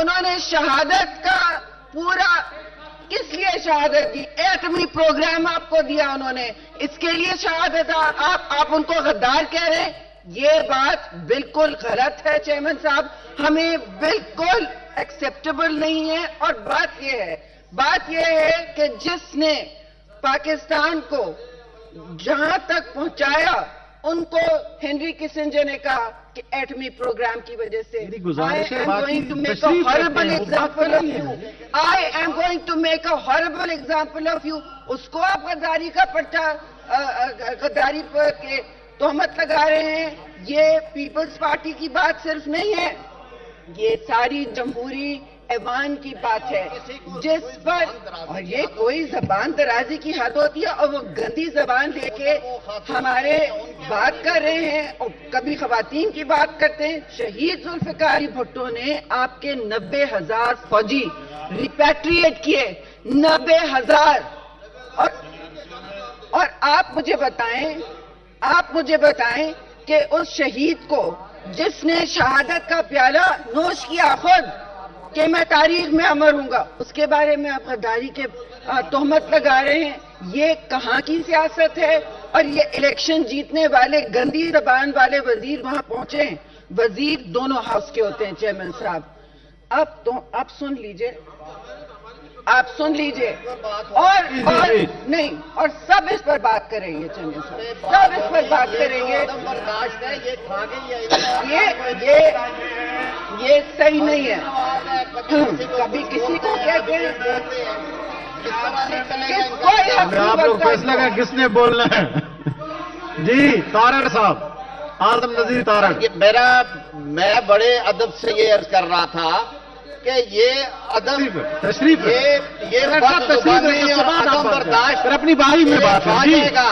انہوں نے شہادت کا پورا کس لیے شہادت دی؟ ایٹمی پروگرام آپ کو دیا انہوں نے، اس کے لیے شہادت آپ ان کو غدار کہہ رہے ہیں؟ یہ بات بالکل غلط ہے چیئرمین صاحب، ہمیں بالکل ایکسیپٹیبل نہیں ہے. اور بات یہ ہے کہ جس نے پاکستان کو جہاں تک پہنچایا ان کو ہنری کسنجر نے کہا کہ ایٹمی پروگرام کی وجہ سے I am going to make a horrible example of you. I am going to make a horrible example of you. اس کو آپ غداری کا پرچہ غداری پر کے تہمت لگا رہے ہیں. یہ پیپلز پارٹی کی بات صرف نہیں ہے، یہ ساری جمہوری ایوان کی بات ہے جس پر، اور یہ کوئی زبان درازی کی حد ہوتی ہے، اور وہ گندی زبان لے کے ہمارے بات کر رہے ہیں اور کبھی خواتین کی بات کرتے ہیں. شہید ذوالفقار علی بھٹو نے آپ کے 90,000 فوجی ریپیٹریٹ کیے، 90,000. اور آپ مجھے بتائیں کہ اس شہید کو جس نے شہادت کا پیالہ نوش کیا خود کہ میں تاریخ میں امر ہوں گا، اس کے بارے میں آپ غداری کے تہمت لگا رہے ہیں. یہ کہاں کی سیاست ہے؟ اور یہ الیکشن جیتنے والے گندی زبان والے وزیر وہاں پہنچے ہیں. وزیر دونوں ہاؤس کے ہوتے ہیں چیئرمین صاحب. اب سن لیجئے اور نہیں، اور سب اس پر بات کریں گے چیئرمین صاحب، سب اس پر بات کریں گے. یہ صحیح نہیں ہے. کبھی کسی کو کہتے ہیں آپ لوگ فیصلہ کا کس نے بولنا ہے؟ جی تارڑ صاحب، اعظم نذیر تارڑ. میں بڑے ادب سے یہ عرض کر رہا تھا کہ یہ ادب تشریف یہ عدم برداشت اپنی بائی میں بات جائے گا.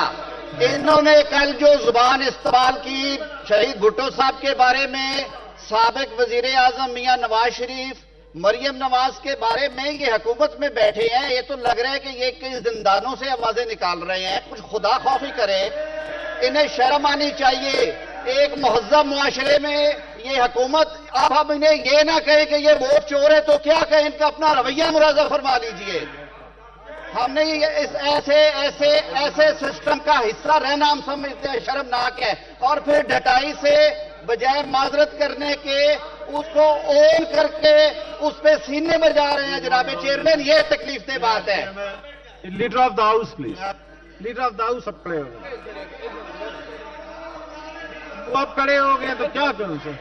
انہوں نے کل جو زبان استعمال کی شہید بھٹو صاحب کے بارے میں، سابق وزیر اعظم میاں نواز شریف، مریم نواز کے بارے میں، یہ حکومت میں بیٹھے ہیں، یہ تو لگ رہا ہے کہ یہ کئی زندانوں سے آوازیں نکال رہے ہیں. کچھ خدا خوفی کرے، انہیں شرم آنی چاہیے. ایک مہذب معاشرے میں یہ حکومت، آپ اب انہیں یہ نہ کہیں کہ یہ ووٹ چور ہے تو کیا کہیں، ان کا اپنا رویہ مراجعہ فرما لیجئے. ہم نے اس ایسے سسٹم کا حصہ رہنا ہم سمجھتے ہیں شرمناک ہے. اور پھر ڈٹائی سے بجائے معذرت کرنے کے اس کو اون کر کے اس پہ سینے میں جا رہے ہیں. جناب چیئرمین، یہ تکلیف دہ بات ہے. Leader of the house please, leader of the house اب کھڑے ہو گئے. وہ اب کھڑے ہو گئے تو کیا کروں سر؟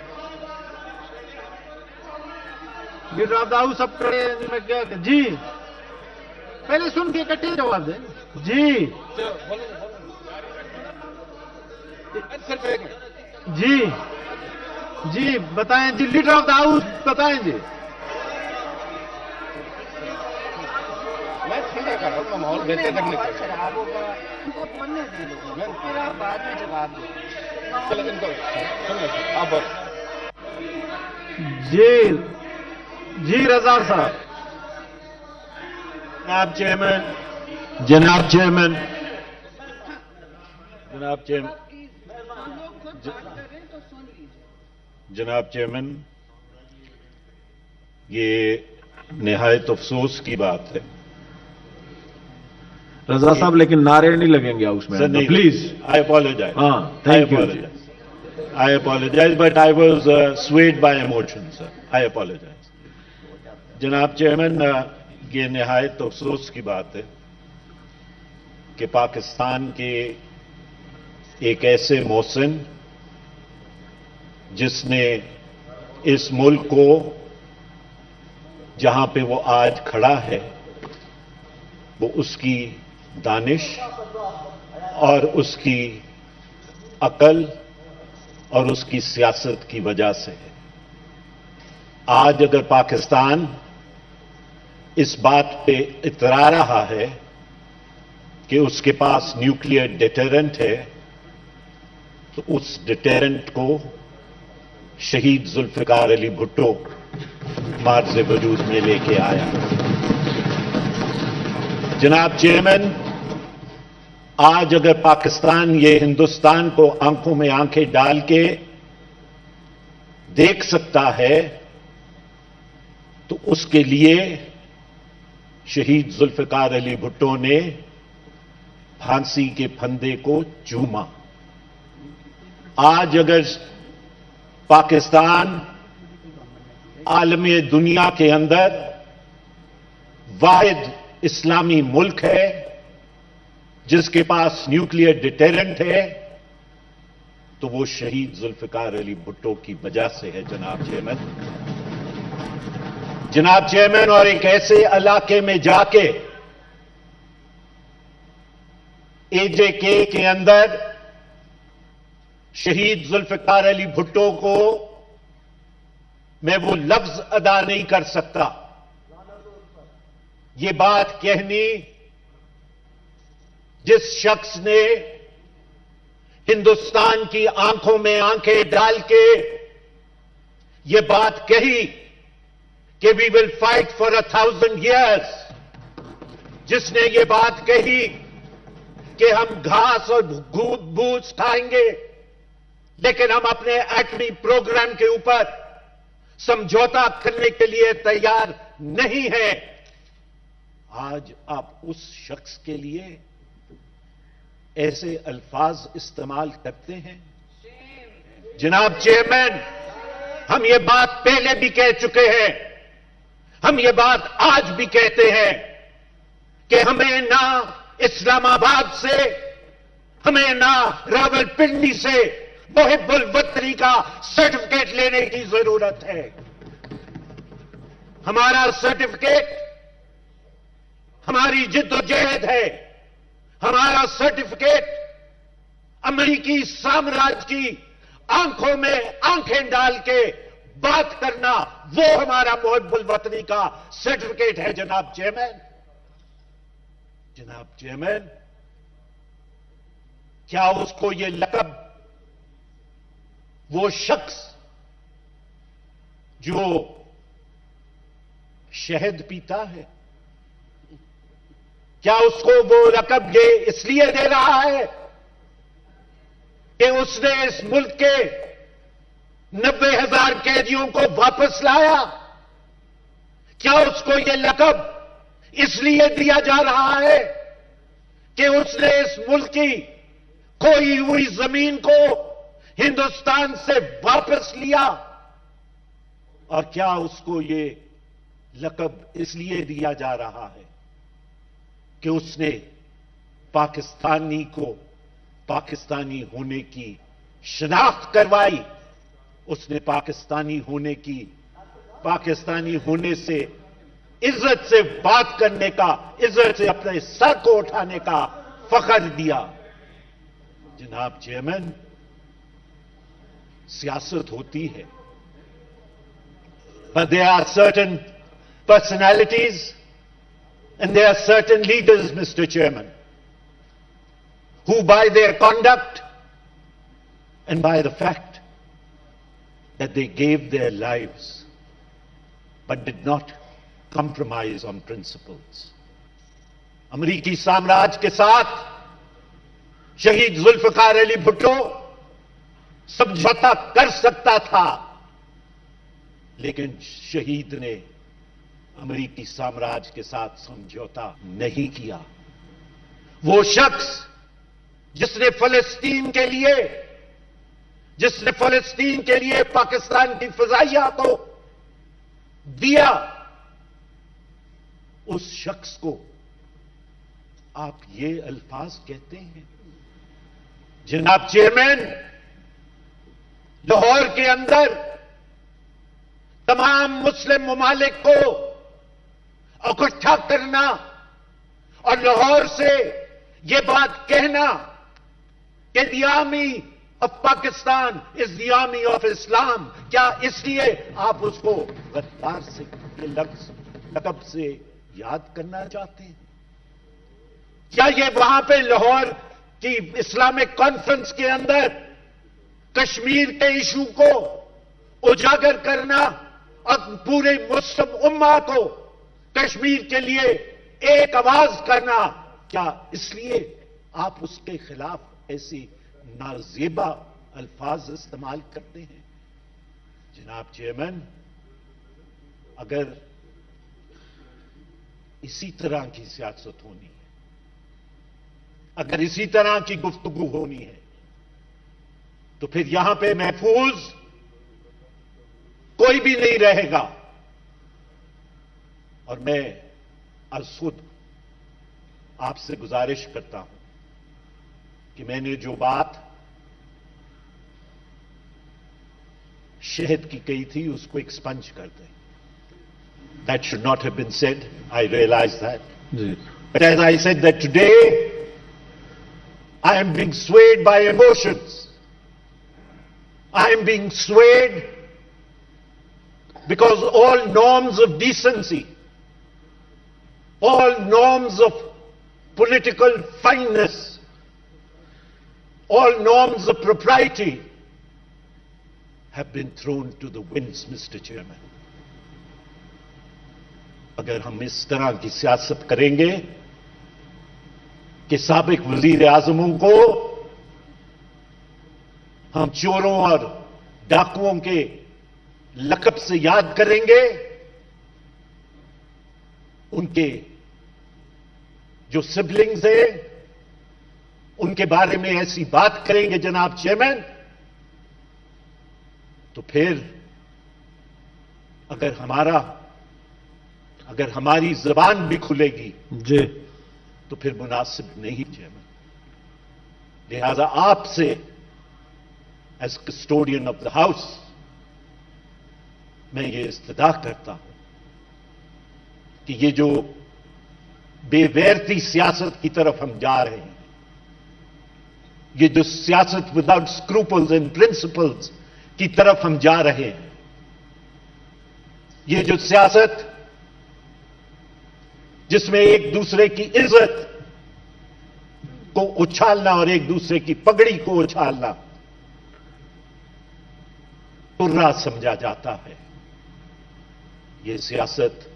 لیڈر آف دا ہاؤس اب کھڑے ہیں، میں کیا کہ جی پہلے سن کے اکٹھے جواب دیں. جی جی جی بتائیں جی، لیڈر آف دا ہاؤس بتائیں جی. میں ٹھیک کر رہا ہوں، ماحول بہتر کرنے کا. شراب ہوگا ان کو بولنے دے دو، پھر آپ بعد میں جواب دیں. جی رضا صاحب. جناب چیئرمین جناب چیئرمین، یہ نہایت افسوس کی بات ہے. رضا صاحب لیکن نعرے نہیں لگیں گے اس میں پلیز. I apologise. ہاں thank you. I apologize, but I was swayed by emotion, sir. I apologize. جناب چیئرمین، یہ نہایت افسوس کی بات ہے کہ پاکستان کے ایک ایسے محسن جس نے اس ملک کو جہاں پہ وہ آج کھڑا ہے، وہ اس کی دانش اور اس کی عقل اور اس کی سیاست کی وجہ سے ہے. آج اگر پاکستان اس بات پہ اترا رہا ہے کہ اس کے پاس نیوکلیئر ڈیٹرنٹ ہے، تو اس ڈیٹرنٹ کو شہید ذوالفقار علی بھٹو مارز وجود میں لے کے آیا. جناب چیئرمین، آج اگر پاکستان یہ ہندوستان کو آنکھوں میں آنکھیں ڈال کے دیکھ سکتا ہے تو اس کے لیے شہید ذوالفقار علی بھٹو نے پھانسی کے پھندے کو چوما. آج اگر پاکستان عالم دنیا کے اندر واحد اسلامی ملک ہے جس کے پاس نیوکلیئر ڈیٹرنٹ ہے تو وہ شہید ذوالفقار علی بھٹو کی وجہ سے ہے جناب چیئرمین. جناب چیئرمین، اور ایک ایسے علاقے میں جا کے AJK کے اندر شہید ذوالفقار علی بھٹو کو میں وہ لفظ ادا نہیں کر سکتا. یہ بات کہنی جس شخص نے ہندوستان کی آنکھوں میں آنکھیں ڈال کے یہ بات کہی کہ وی ول فائٹ فار 1000 years، جس نے یہ بات کہی کہ ہم گھاس اور بھوس کھائیں گے لیکن ہم اپنے ایٹمی پروگرام کے اوپر سمجھوتا کرنے کے لیے تیار نہیں ہیں. آج آپ اس شخص کے لیے ایسے الفاظ استعمال کرتے ہیں. جناب چیئرمین، ہم یہ بات پہلے بھی کہہ چکے ہیں، ہم یہ بات آج بھی کہتے ہیں کہ ہمیں نہ اسلام آباد سے، ہمیں نہ راولپنڈی سے محب الوطنی کا سرٹیفکیٹ لینے کی ضرورت ہے. ہمارا سرٹیفکیٹ ہماری جد و جہد ہے. ہمارا سرٹیفکیٹ امریکی سامراج کی آنکھوں میں آنکھیں ڈال کے بات کرنا، وہ ہمارا محب الوطنی کا سرٹیفکیٹ ہے. جناب چیئرمین، کیا اس کو یہ لقب وہ شخص جو شہد پیتا ہے، کیا اس کو وہ لقب یہ اس لیے دے رہا ہے کہ اس نے اس ملک کے 90,000 قیدیوں کو واپس لایا؟ کیا اس کو یہ لقب اس لیے دیا جا رہا ہے کہ اس نے اس ملک کی کھوئی ہوئی زمین کو ہندوستان سے واپس لیا؟ اور کیا اس کو یہ لقب اس لیے دیا جا رہا ہے کہ اس نے پاکستانی کو پاکستانی ہونے کی شناخت کروائی، اس نے پاکستانی ہونے سے عزت سے بات کرنے کا، عزت سے اپنے سر کو اٹھانے کا فخر دیا؟ جناب چیئرمین، سیاست ہوتی ہے، but there are certain personalities and there are certain leaders, Mr. Chairman, who by their conduct and by the fact that they gave their lives but did not compromise on principles. امریکی سامراج کے ساتھ شہید ذوالفقار علی بھٹو سمجھوتا کر سکتا تھا، لیکن شہید نے امریکی سامراج کے ساتھ سمجھوتا نہیں کیا. وہ شخص جس نے فلسطین کے لیے پاکستان کی فضائیہ کو دیا، اس شخص کو آپ یہ الفاظ کہتے ہیں؟ جناب چیئرمین، لاہور کے اندر تمام مسلم ممالک کو اکٹھا کرنا اور لاہور سے یہ بات کہنا کہ the army of Pakistan is the army of Islam, کیا اس لیے آپ اس کو غدار سے یہ لفظ لقب سے یاد کرنا چاہتے ہیں؟ کیا یہ وہاں پہ لاہور کی اسلامک کانفرنس کے اندر کشمیر کے ایشو کو اجاگر کرنا اور پورے مسلم امہ کو کشمیر کے لیے ایک آواز کرنا، کیا اس لیے آپ اس کے خلاف ایسی نازیبا الفاظ استعمال کرتے ہیں؟ جناب چیئرمین، اگر اسی طرح کی سیاست ہونی ہے. اگر اسی طرح کی گفتگو ہونی ہے تو پھر یہاں پہ محفوظ کوئی بھی نہیں رہے گا. اور میں از خود آپ سے گزارش کرتا ہوں کہ میں نے جو بات شہد کی کہی تھی اس کو ایکسپنج کر دیں. That should not have been said. I realize that. But as I said that today, I am being swayed by emotions. I am being swayed because all norms of decency, all norms of political fineness, all norms of propriety have been thrown to the winds, Mr. Chairman. اگر ہم اس طرح کی سیاست کریں گے کہ سابق وزیر اعظموں کو ہم چوروں اور ڈاکوؤں کے لقب سے یاد کریں گے، ان کے جو سبلنگز ہیں ان کے بارے میں ایسی بات کریں گے جناب چیئرمین، تو پھر اگر ہماری زبان بھی کھلے گی جی تو پھر مناسب نہیں چیئرمین. لہذا آپ سے as custodian of the house میں یہ استدعا کرتا ہوں کہ یہ جو بے غیرتی سیاست کی طرف ہم جا رہے ہیں، یہ جو سیاست وداؤٹ اسکروپلز اینڈ پرنسپلز کی طرف ہم جا رہے ہیں، یہ جو سیاست جس میں ایک دوسرے کی عزت کو اچھالنا اور ایک دوسرے کی پگڑی کو اچھالنا برا سمجھا جاتا ہے، یہ سیاست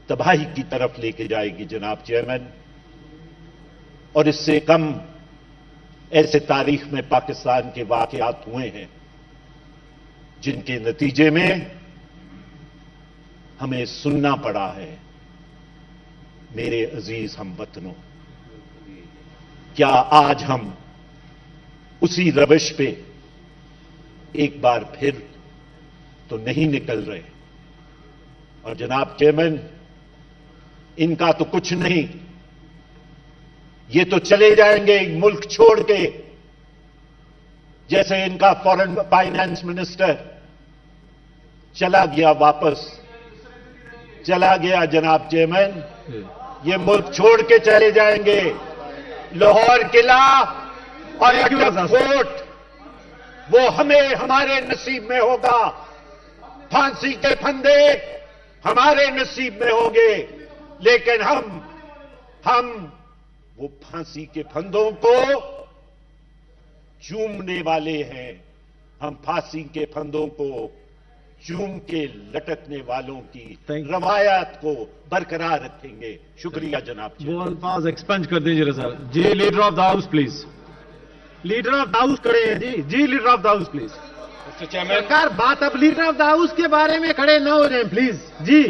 تباہی کی طرف لے کے جائے گی جناب چیئرمین. اور اس سے کم ایسے تاریخ میں پاکستان کے واقعات ہوئے ہیں جن کے نتیجے میں ہمیں سننا پڑا ہے. میرے عزیز ہم وطنوں، کیا آج ہم اسی روش پہ ایک بار پھر تو نہیں نکل رہے؟ اور جناب چیئرمین، ان کا تو کچھ نہیں، یہ تو چلے جائیں گے ملک چھوڑ کے، جیسے ان کا فارن فائنانس منسٹر چلا گیا، واپس چلا گیا جناب چیئرمین. یہ ملک چھوڑ کے چلے جائیں گے. لاہور قلعہ اور فورٹ وہ ہمارے نصیب میں ہوگا، پھانسی کے پھندے ہمارے نصیب میں ہوں گے، لیکن ہم وہ پھانسی کے پھندوں کو چومنے والے ہیں. ہم پھانسی کے پھندوں کو چوم کے لٹکنے والوں کی روایات کو برقرار رکھیں گے. شکریہ جناب. وہ الفاظ ایکسپنج کر دیجیے سر. جی leader of the house please. Leader of the house کھڑے ہیں. جی leader of the house please. سرکار بات اب لیڈر آف دا ہاؤس کے بارے میں کھڑے نہ ہو جائیں پلیز. جی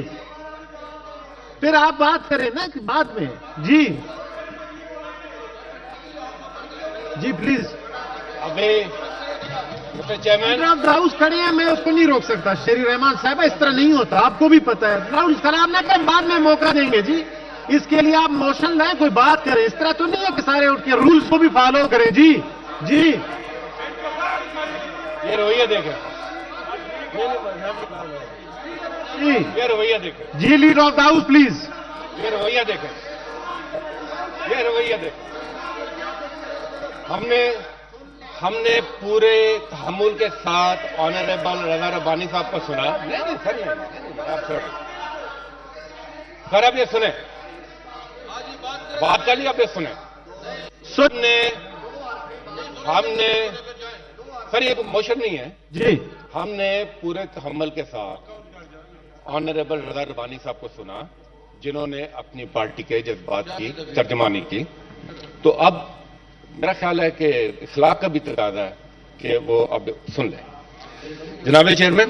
پھر آپ بات کریں نا بعد میں. جی please. Leader of the house کھڑے ہیں، میں اس کو نہیں روک سکتا. شری رحمان صاحب اس طرح نہیں ہوتا، آپ کو بھی پتا ہے. راؤنڈ خراب نہ کریں، بعد میں موقع دیں گے. جی اس کے لیے آپ موشن لائیں، کوئی بات کریں. اس طرح تو نہیں ہے کہ سارے اٹھ کے رولز کو بھی فالو کریں. جی یہ رویہ دیکھیں، یہ رویہ دیکھیں. جی leader of the house please. یہ رویہ دیکھیں، یہ رویہ دیکھیں. ہم نے پورے تحمل کے ساتھ آنریبل رضا ربانی صاحب کو سنا. نہیں سر، سر اب یہ سنیں، بات کر لی. اب یہ سنیں. ہم نے سر، یہ موشن نہیں ہے. جی ہم نے پورے تحمل کے ساتھ آنریبل رضا ربانی صاحب کو سنا، جنہوں نے اپنی پارٹی کے جذبات کی ترجمانی کی. تو اب میرا خیال ہے کہ اخلاق کا بھی تقاضا ہے کہ وہ اب سن لیں. جناب چیئرمین،